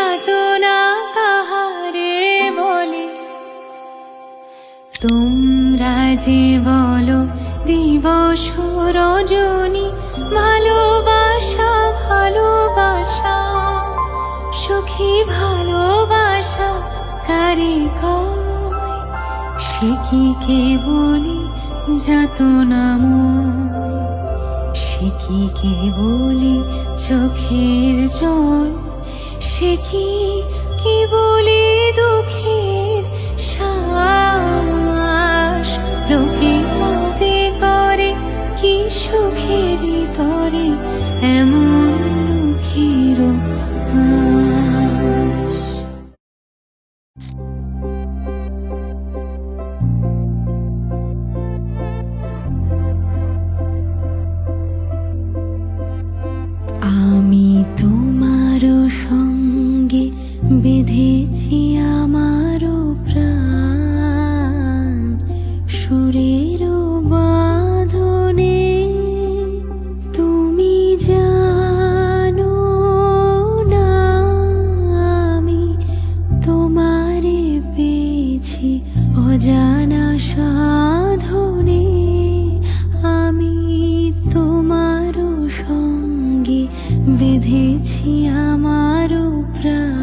যাতনা কাহারে বলে। তোমরা যে বলো দিবস রজনী, ভালোবাসা ভালোবাসা, সুখী ভালোবাসা কারে কয়? সে কি কেবলি যাতনাময়, সে কি কেবলি চোখের জল, সে কি কেবলি দুঃখের শ্বাস। লোকে তবে করে কি সুখের তরে এমন দুঃখের হাস। আমি তোমার সঙ্গে বেঁধেছি আমার প্রাণ, সুরের বাঁধনে। তুমি জানো না আমি তোমারে পেয়েছি অজানা সাধনে। আমি তোমার সঙ্গে বেঁধেছি আমার প্রাণ।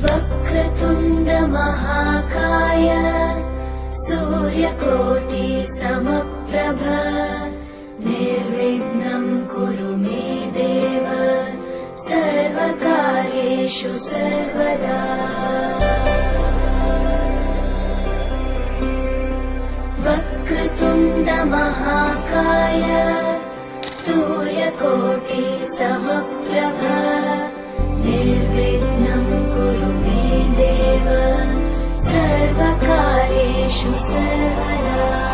वक्रतुण्ड महाकाय सूर्यकोटि समप्रभ, निर्विघ्नं कुरु मे देव सर्वकार्येषु सर्वदा। वक्रतुण्ड महाकाय सूर्यकोटि समप्रभ, निर्विघ्नं कुरु मे देव सर्वकार्येषु सर्वदा।